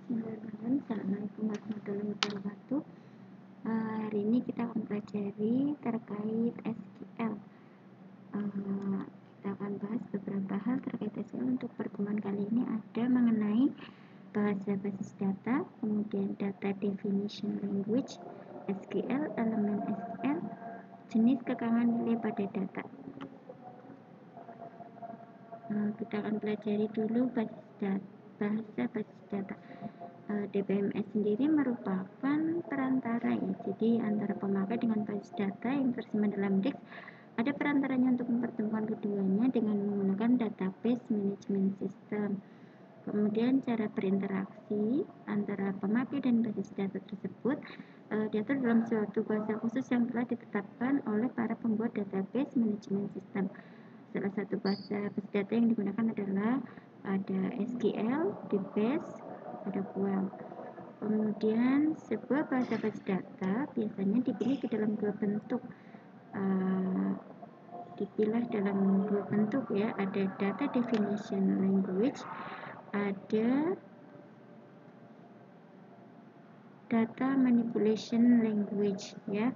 Bismillahirrahmanirrahim. Assalamualaikum warahmatullahi wabarakatuh. Hari ini kita akan pelajari terkait SQL. Kita akan bahas beberapa hal terkait SQL. Untuk pertemuan kali ini ada mengenai bahasa basis data, kemudian data definition language, SQL, elemen SQL, jenis kekangan nilai pada data. Kita akan pelajari dulu bahasa basis data. DBMS sendiri merupakan perantara ya, jadi antara pemakai dengan basis data yang tersimpan dalam disk. Ada perantaranya untuk mempertemukan keduanya dengan menggunakan database management system. Kemudian cara berinteraksi antara pemakai dan basis data tersebut diatur dalam suatu bahasa khusus yang telah ditetapkan oleh para pembuat database management system. Salah satu bahasa basis data yang digunakan adalah ada SQL, DBase, ada QL. Kemudian sebuah bahasa basis data biasanya dipilih dalam dua bentuk. Ya, ada data definition language, ada data manipulation language ya.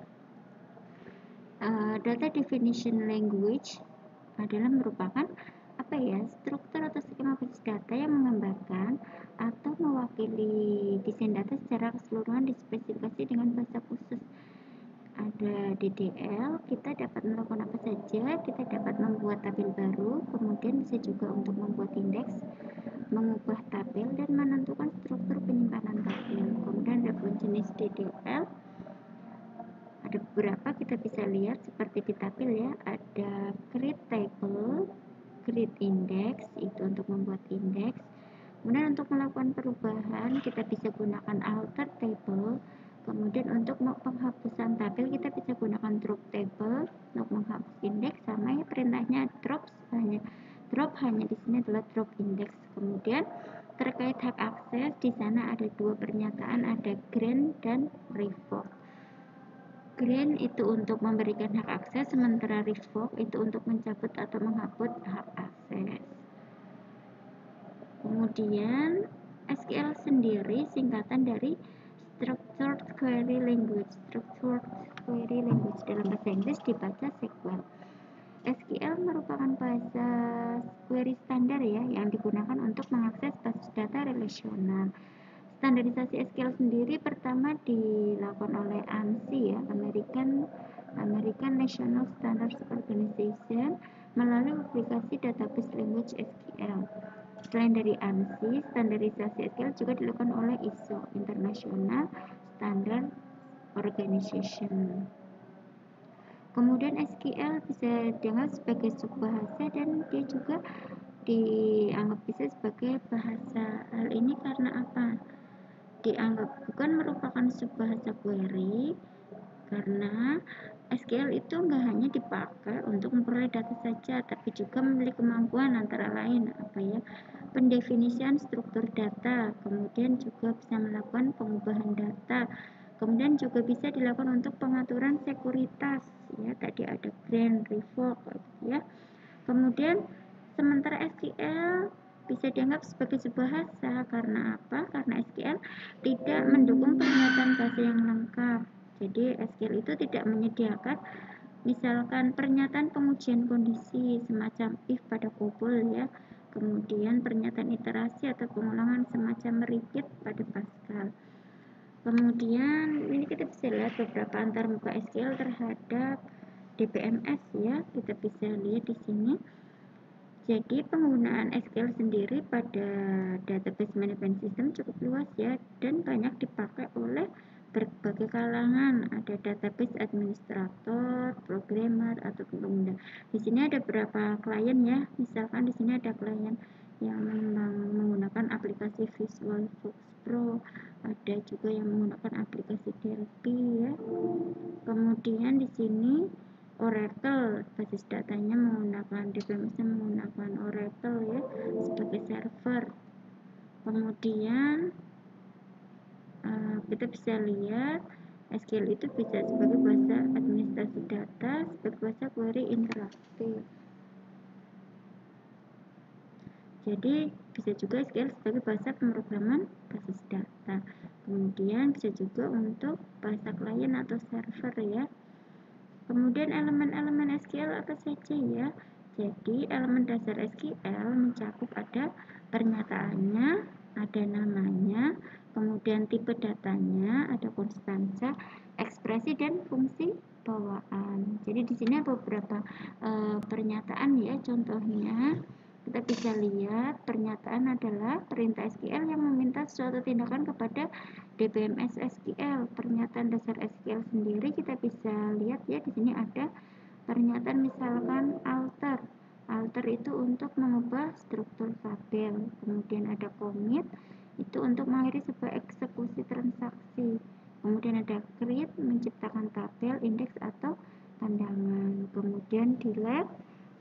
Data definition language adalah merupakan struktur atau skema basis data yang menggambarkan atau mewakili desain data secara keseluruhan dispesifikasi dengan bahasa khusus. Ada DDL, kita dapat melakukan apa saja, kita dapat membuat tabel baru, kemudian bisa juga untuk membuat indeks, mengubah tabel, dan menentukan struktur penyimpanan tabel. Kemudian ada jenis DDL, ada beberapa kita bisa lihat seperti di tabel ya, ada create table, create index, itu untuk membuat indeks. Kemudian untuk melakukan perubahan kita bisa gunakan alter table. Kemudian untuk penghapusan tabel kita bisa gunakan drop table untuk menghapus indeks, sama ya perintahnya drop hanya di sini adalah drop index. Kemudian terkait hak akses di sana ada dua pernyataan, ada grant dan revoke. Grant itu untuk memberikan hak akses, sementara revoke itu untuk mencabut atau menghapus hak akses. Kemudian SQL sendiri singkatan dari Structured Query Language. Structured Query Language dalam bahasa Inggris dibaca SQL. SQL merupakan bahasa query standar ya, yang digunakan untuk mengakses basis data relasional. Standarisasi SQL sendiri pertama dilakukan oleh ANSI ya, American National Standards Organization, melalui aplikasi database language SQL. Selain dari ANSI, standarisasi SQL juga dilakukan oleh ISO, International Standard Organization. Kemudian SQL bisa dianggap sebagai subbahasa dan dia juga dianggap bisa sebagai bahasa. Hal ini karena apa? Dianggap bukan merupakan subbahasa query karena SQL itu nggak hanya dipakai untuk memperoleh data saja, tapi juga memiliki kemampuan antara lain pendefinisian struktur data, kemudian juga bisa melakukan pengubahan data, kemudian juga bisa dilakukan untuk pengaturan sekuritas ya, tadi ada grant, revoke ya. Kemudian sementara SQL bisa dianggap sebagai sebuah bahasa karena apa? Karena SQL tidak mendukung pernyataan bahasa yang lengkap. Jadi SQL itu tidak menyediakan misalkan pernyataan pengujian kondisi semacam if pada COBOL ya. Kemudian pernyataan iterasi atau pengulangan semacam repeat pada Pascal. Kemudian ini kita bisa lihat beberapa antarmuka SQL terhadap DBMS ya. Kita bisa lihat di sini. Jadi penggunaan SQL sendiri pada database management system cukup luas ya, dan banyak dipakai oleh berbagai kalangan. Ada database administrator, programmer, atau pengguna. Di sini ada beberapa klien ya. Misalkan di sini ada klien yang memang menggunakan aplikasi Visual Fox Pro, ada juga yang menggunakan aplikasi Delphi ya. Kemudian di sini Oracle, basis datanya menggunakan DBMS menggunakan Oracle ya sebagai server. Kemudian kita bisa lihat SQL itu bisa sebagai bahasa administrasi data, sebagai bahasa query interaktif. Jadi bisa juga SQL sebagai bahasa pemrograman basis data. Kemudian bisa juga untuk bahasa klien atau server ya. Kemudian elemen-elemen SQL apa saja ya? Jadi elemen dasar SQL mencakup ada pernyataannya, ada namanya, kemudian tipe datanya, ada konstansa, ekspresi dan fungsi bawaan. Jadi di sini ada beberapa pernyataan ya, contohnya kita bisa lihat pernyataan adalah perintah SQL yang meminta suatu tindakan kepada DBMS SQL. Pernyataan dasar SQL sendiri kita bisa lihat ya, di sini ada pernyataan misalkan alter. Alter itu untuk mengubah struktur tabel. Kemudian ada commit itu untuk mengakhiri sebuah eksekusi transaksi. Kemudian ada create menciptakan tabel, indeks atau pandangan. Kemudian delete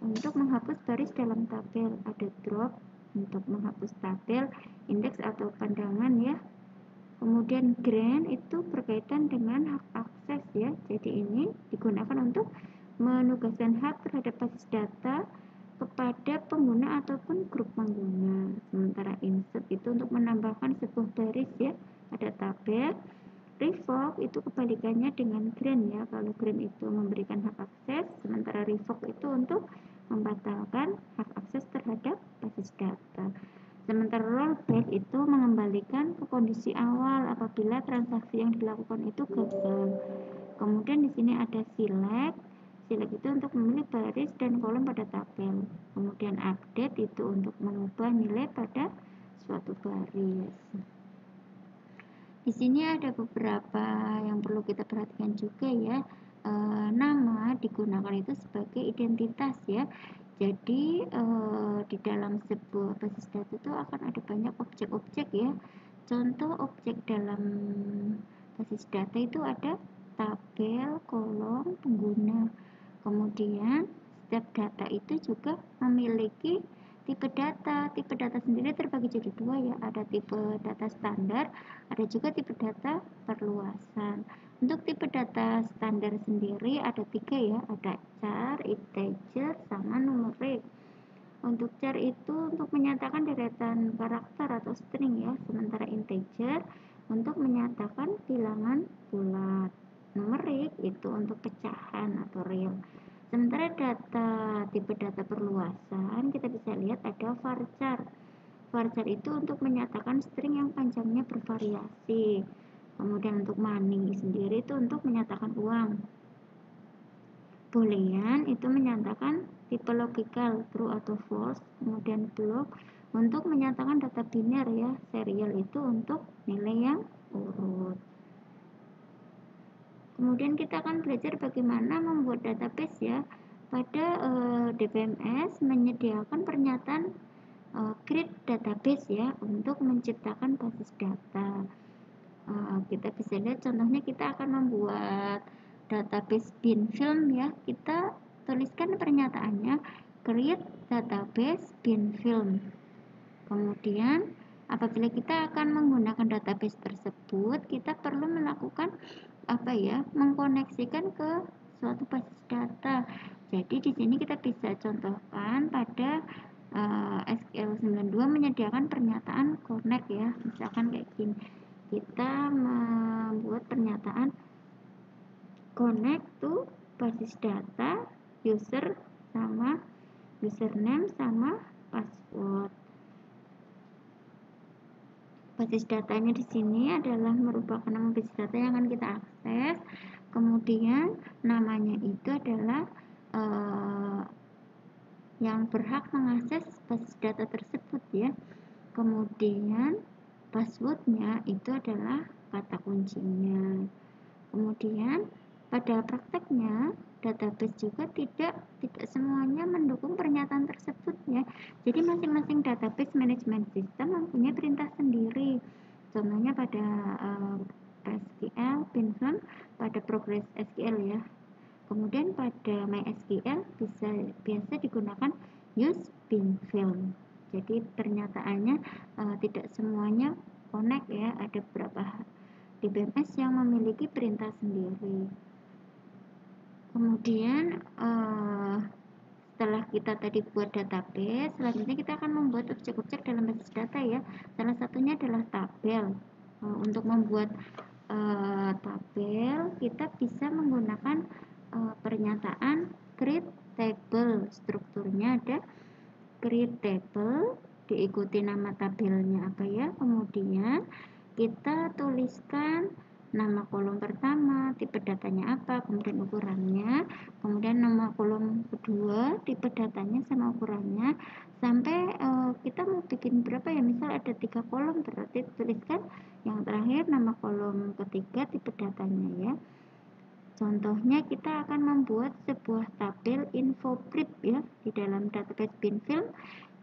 untuk menghapus baris dalam tabel, ada drop untuk menghapus tabel, indeks atau pandangan ya. Kemudian grant itu berkaitan dengan hak akses ya. Jadi ini digunakan untuk menugaskan hak terhadap basis data kepada pengguna ataupun grup pengguna. Sementara insert itu untuk menambahkan sebuah baris ya, ada tabel. Revoke itu kebalikannya dengan grant ya. Kalau grant itu memberikan hak akses, sementara revoke itu untuk membatalkan hak akses terhadap basis data. Sementara rollback itu mengembalikan ke kondisi awal apabila transaksi yang dilakukan itu gagal. Kemudian di sini ada select. Select itu untuk memilih baris dan kolom pada tabel. Kemudian update itu untuk mengubah nilai pada suatu baris. Di sini ada beberapa yang perlu kita perhatikan juga ya. Nama digunakan itu sebagai identitas ya. Jadi di dalam sebuah basis data itu akan ada banyak objek-objek ya. Contoh objek dalam basis data itu ada tabel, kolom, pengguna. Kemudian setiap data itu juga memiliki tipe data. Tipe data sendiri terbagi jadi dua ya, ada tipe data standar, ada juga tipe data perluasan. Untuk tipe data standar sendiri ada 3 ya, ada char, integer, sama numerik. Untuk char itu untuk menyatakan deretan karakter atau string ya, sementara integer untuk menyatakan bilangan bulat. Numerik itu untuk pecahan atau real. Sementara tipe data perluasan kita bisa lihat ada varchar. Varchar itu untuk menyatakan string yang panjangnya bervariasi. Kemudian untuk money sendiri itu untuk menyatakan uang. Boolean itu menyatakan tipe logikal true atau false. Kemudian block untuk menyatakan data biner ya. Serial itu untuk nilai yang urut. Kemudian kita akan belajar bagaimana membuat database ya. Pada DBMS menyediakan pernyataan create database ya untuk menciptakan basis data. Kita bisa lihat contohnya kita akan membuat database bin film ya. Kita tuliskan pernyataannya create database bin film. Kemudian apabila kita akan menggunakan database tersebut, kita perlu melakukan mengkoneksikan ke suatu basis data. Jadi di sini kita bisa contohkan pada SQL 92 menyediakan pernyataan connect ya. Misalkan kayak gini. Kita membuat pernyataan connect to basis data user sama username sama password. Basis datanya di sini adalah merupakan nama basis data yang akan kita akses. Kemudian namanya itu adalah yang berhak mengakses basis data tersebut ya. Kemudian passwordnya itu adalah kata kuncinya. Kemudian pada prakteknya database juga tidak semuanya mendukung pernyataan tersebut ya. Jadi masing-masing database management system mempunyai perintah sendiri. Contohnya pada SQL, Binfilm, pada Progress SQL ya. Kemudian pada MySQL biasa digunakan use Binfilm. Jadi pernyataannya tidak semuanya connect ya. Ada beberapa DBMS yang memiliki perintah sendiri. Kemudian Setelah kita tadi buat database, selanjutnya kita akan membuat objek-objek dalam basis data ya. Salah satunya adalah tabel. Untuk membuat tabel, kita bisa menggunakan pernyataan create table. Strukturnya ada create table, diikuti nama tabelnya apa ya. Kemudian kita tuliskan nama kolom pertama, tipe datanya apa, kemudian ukurannya, kemudian nama kolom kedua, tipe datanya sama ukurannya, sampai kita mau bikin berapa ya, misal ada 3 kolom, berarti tuliskan yang terakhir nama kolom ketiga, tipe datanya ya. Contohnya kita akan membuat sebuah tabel info brief ya di dalam database binfilm.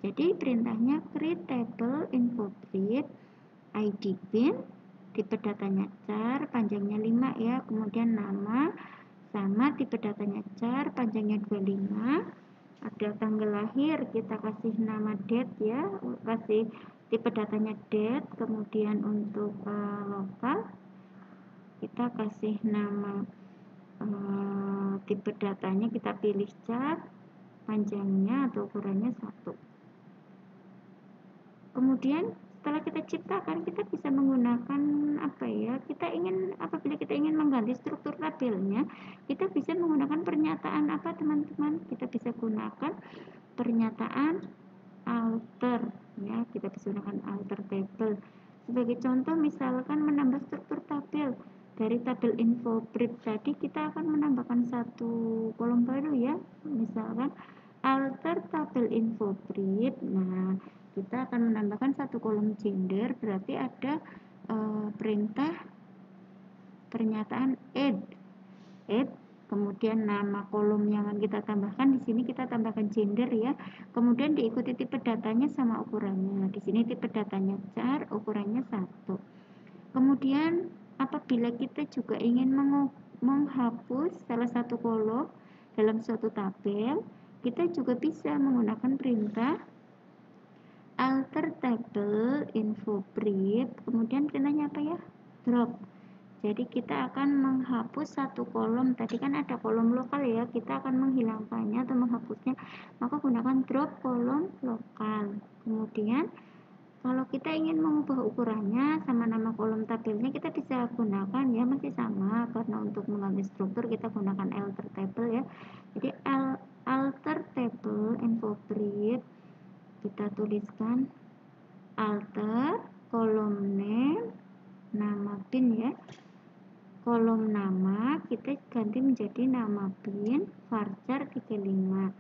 Jadi perintahnya create table info brief ID bin, tipe datanya char, panjangnya 5 ya, kemudian nama sama tipe datanya char, panjangnya 25, ada tanggal lahir, kita kasih nama date ya, kasih tipe datanya date, kemudian untuk lokal kita kasih nama tipe datanya, kita pilih char, panjangnya atau ukurannya 1. Kemudian setelah kita ciptakan, kita bisa menggunakan apa ya, apabila kita ingin mengganti struktur tabelnya, kita bisa menggunakan pernyataan apa teman-teman, kita bisa gunakan pernyataan alter ya, kita bisa gunakan alter table. Sebagai contoh, misalkan menambah struktur tabel dari tabel info brief tadi, kita akan menambahkan satu kolom baru ya, misalkan alter tabel info brief. Nah, kita akan menambahkan satu kolom gender, berarti ada perintah pernyataan add, kemudian nama kolom yang akan kita tambahkan, di sini kita tambahkan gender ya, kemudian diikuti tipe datanya sama ukurannya. Di sini tipe datanya char, ukurannya 1. Kemudian apabila kita juga ingin menghapus salah satu kolom dalam suatu tabel, kita juga bisa menggunakan perintah alter table info brief, kemudian perintahnya apa ya, drop. Jadi kita akan menghapus satu kolom, tadi kan ada kolom lokal ya, kita akan menghilangkannya atau menghapusnya, maka gunakan drop kolom lokal. Kemudian kalau kita ingin mengubah ukurannya sama nama kolom tabelnya, kita bisa gunakan ya, masih sama, karena untuk mengganti struktur kita gunakan alter table ya. Jadi alter table info brief, kita tuliskan alter kolom name, nama bin ya, kolom nama kita ganti menjadi nama bin varchar 35.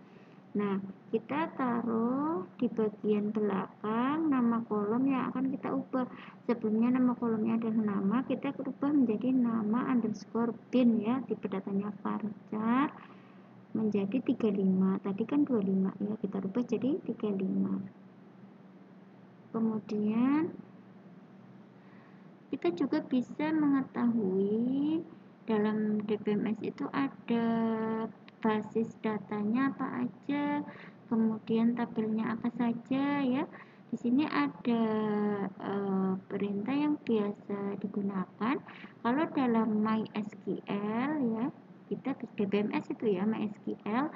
Nah, kita taruh di bagian belakang nama kolom yang akan kita ubah. Sebelumnya nama kolomnya adalah nama, kita ubah menjadi nama underscore bin ya, tipe datanya varchar menjadi 35, tadi kan 25 ya, kita ubah jadi 35. Kemudian kita juga bisa mengetahui dalam DBMS itu ada basis datanya apa aja, kemudian tabelnya apa saja ya. Di sini ada perintah yang biasa digunakan kalau dalam MySQL ya, kita DBMS itu ya, MySQL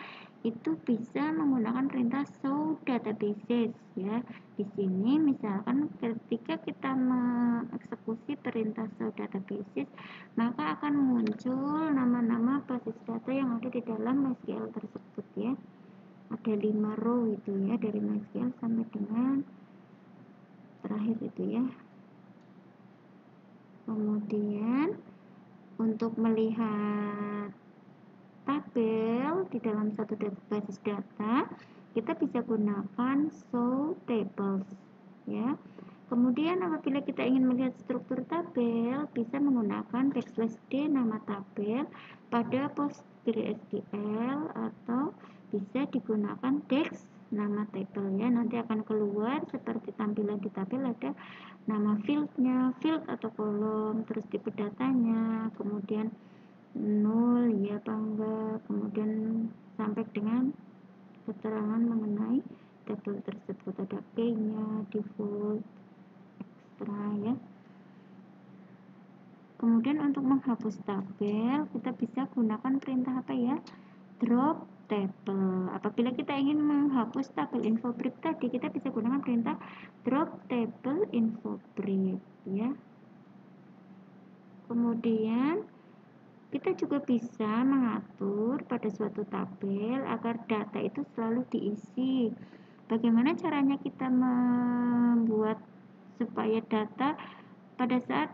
itu bisa menggunakan perintah show databases ya. Di sini misalkan ketika kita mengeksekusi perintah show databases, maka akan muncul nama-nama basis data yang ada di dalam MySQL tersebut ya. Ada 5 row itu ya, dari MySQL sampai dengan terakhir itu ya. Kemudian untuk melihat tabel di dalam satu basis data, kita bisa gunakan show tables ya. Kemudian apabila kita ingin melihat struktur tabel, bisa menggunakan \d nama tabel pada PostgreSQL, atau bisa digunakan dex nama tabel ya. Nanti akan keluar seperti tampilan di tabel, ada nama fieldnya, field atau kolom, terus tipe datanya, kemudian 0 ya apa enggak, kemudian sampai dengan keterangan mengenai tabel tersebut, ada key-nya, default, extra ya. Kemudian untuk menghapus tabel, kita bisa gunakan perintah apa ya, drop table. Apabila kita ingin menghapus tabel info brief tadi, kita bisa gunakan perintah drop table info brief ya. Kemudian kita juga bisa mengatur pada suatu tabel agar data itu selalu diisi. Bagaimana caranya kita membuat supaya data pada saat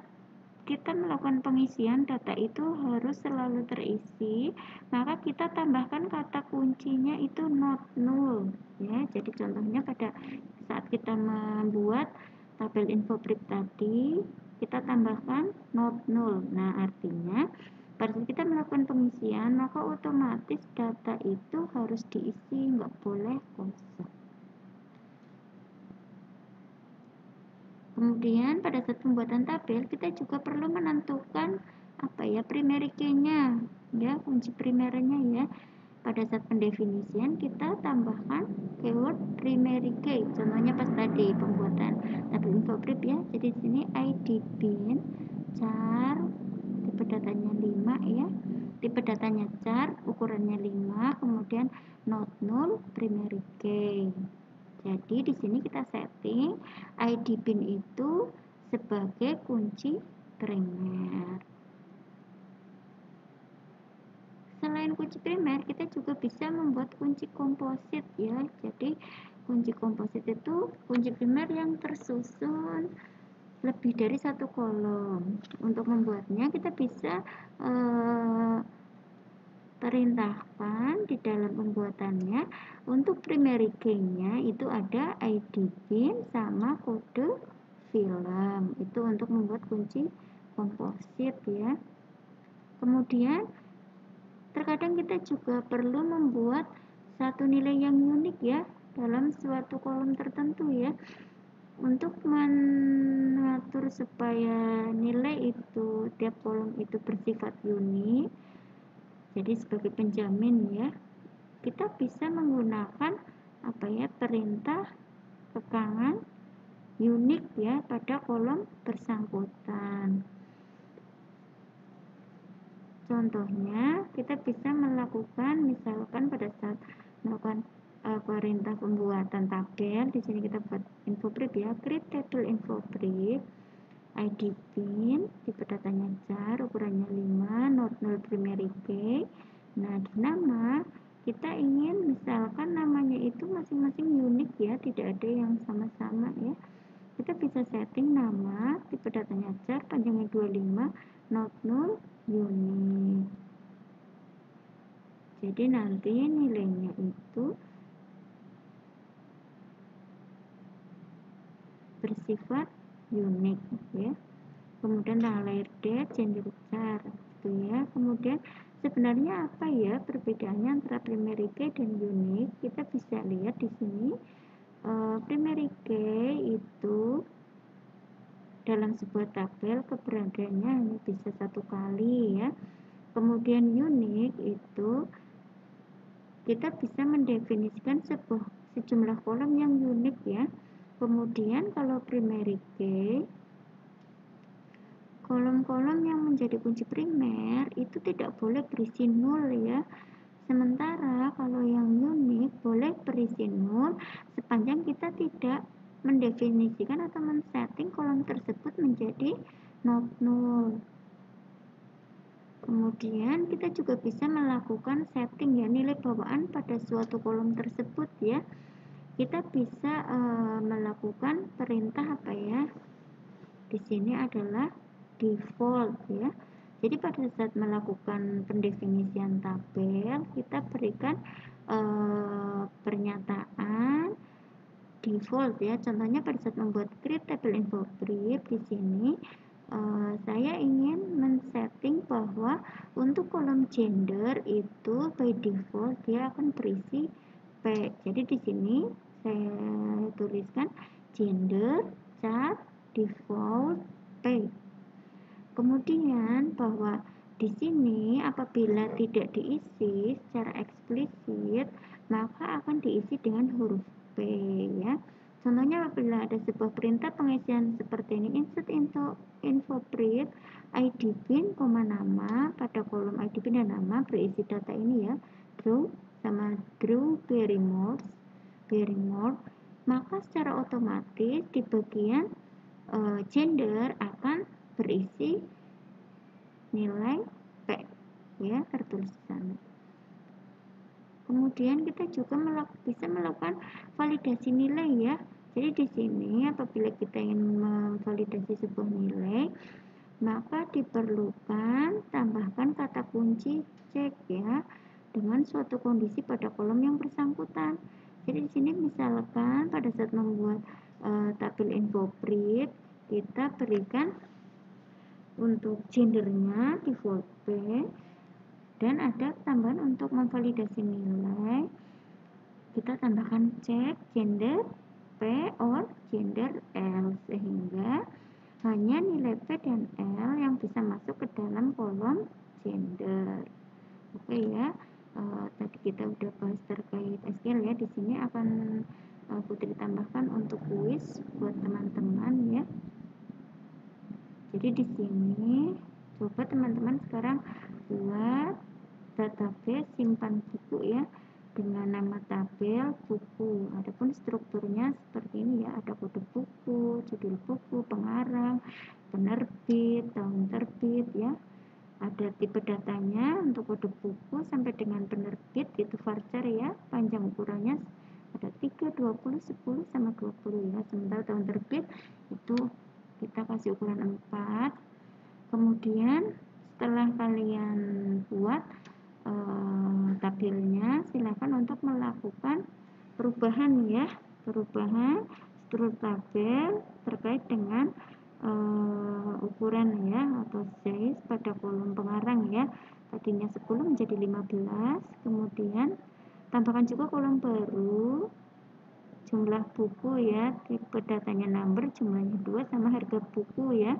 kita melakukan pengisian data itu harus selalu terisi, maka kita tambahkan kata kuncinya itu not null ya. Jadi contohnya pada saat kita membuat tabel info brief tadi, kita tambahkan not null. Nah, artinya pada saat kita melakukan pengisian, maka otomatis data itu harus diisi, nggak boleh kosong. Kemudian pada saat pembuatan tabel kita juga perlu menentukan primary key-nya ya, kunci primernya ya. Pada saat pendefinisian kita tambahkan keyword primary key. Contohnya pas tadi pembuatan tabel info brief ya. Jadi di sini ID bin char, tipe datanya 5 ya. Tipe datanya char, ukurannya 5, kemudian not null primary key. Jadi di sini kita setting ID bin itu sebagai kunci primer. Selain kunci primer, kita juga bisa membuat kunci komposit ya. Jadi kunci komposit itu kunci primer yang tersusun lebih dari satu kolom. Untuk membuatnya kita bisa perintahkan di dalam pembuatannya untuk primary key-nya itu ada ID bin sama kode film. Itu untuk membuat kunci komposit ya. Kemudian terkadang kita juga perlu membuat satu nilai yang unik ya dalam suatu kolom tertentu ya. Untuk mengatur supaya nilai itu tiap kolom itu bersifat unik, jadi sebagai penjamin ya, kita bisa menggunakan perintah kekangan unik ya pada kolom bersangkutan. Contohnya kita bisa melakukan misalkan pada saat melakukan perintah pembuatan tabel, di sini kita buat info brief ya, create table info brief, ID bin, tipe datanya char, ukurannya 5, not null primary key. Nah, di nama kita ingin misalkan namanya itu masing-masing unik ya, tidak ada yang sama-sama ya. Kita bisa setting nama, tipe datanya char, panjangnya 25, not null, unik. Jadi nanti nilainya itu bersifat unik ya. Kemudian tanggal lahir date, gender char gitu ya. Kemudian sebenarnya apa ya perbedaannya antara primary key dan unique? Kita bisa lihat di sini primary key itu dalam sebuah tabel keberadaannya hanya bisa satu kali ya. Kemudian unique itu kita bisa mendefinisikan sejumlah kolom yang unik ya. Kemudian kalau primary key, kolom-kolom yang menjadi kunci primer itu tidak boleh berisi nol ya. Sementara kalau yang unik boleh berisi nol sepanjang kita tidak mendefinisikan atau men-setting kolom tersebut menjadi not null. Kemudian kita juga bisa melakukan setting ya nilai bawaan pada suatu kolom tersebut ya. Kita bisa melakukan perintah di sini adalah default ya. Jadi pada saat melakukan pendefinisian tabel, kita berikan pernyataan default ya. Contohnya pada saat membuat create table info brief di sini saya ingin men-setting bahwa untuk kolom gender itu by default dia akan berisi P. Jadi di sini saya tuliskan gender char default P. Kemudian bahwa di sini apabila tidak diisi secara eksplisit maka akan diisi dengan huruf P ya. Contohnya apabila ada sebuah perintah pengisian seperti ini, insert info brief ID bin, nama, pada kolom ID bin dan nama berisi data ini ya, draw sama Drew Barrymore, maka secara otomatis di bagian gender akan berisi nilai P, ya, tertulis di sana. Kemudian kita juga bisa melakukan validasi nilai, ya. Jadi di sini apabila kita ingin memvalidasi sebuah nilai, maka diperlukan tambahkan kata kunci cek, ya, dengan suatu kondisi pada kolom yang bersangkutan. Jadi di sini misalkan pada saat membuat tabel infografis, kita berikan untuk gendernya default P, dan ada tambahan untuk memvalidasi nilai, kita tambahkan cek gender P or gender L, sehingga hanya nilai P dan L yang bisa masuk ke dalam kolom gender. Oke, ya. Tadi kita udah bahas terkait SQL, ya. Di sini akan Putri tambahkan untuk kuis buat teman-teman, ya. Jadi di sini coba teman-teman sekarang buat database simpan buku, ya, dengan nama tabel buku. Adapun strukturnya seperti ini, ya, ada kode buku, judul buku, pengarang, penerbit, tahun terbit, ya. Ada tipe datanya untuk kode buku sampai dengan penerbit itu varchar, ya, panjang ukurannya ada 3, 20, 10 sama 20, ya. Sementara tahun terbit itu kita kasih ukuran 4. Kemudian setelah kalian buat tabelnya, silakan untuk melakukan perubahan, ya, perubahan struktur tabel terkait dengan ukuran, ya, atau size pada kolom pengarang, ya. Tadinya 10 menjadi 15. Kemudian tambahkan juga kolom baru jumlah buku, ya, tipe datanya number, jumlahnya 2, sama harga buku, ya.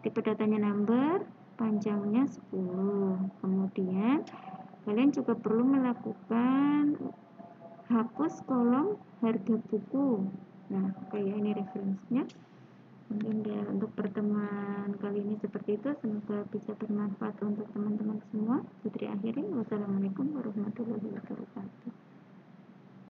Tipe datanya number, panjangnya 10. Kemudian kalian juga perlu melakukan hapus kolom harga buku. Nah, kayak ini referensinya. Mungkin ya untuk pertemuan kali ini seperti itu. Semoga bisa bermanfaat untuk teman-teman semua. Putri akhiri. Wassalamualaikum warahmatullahi wabarakatuh.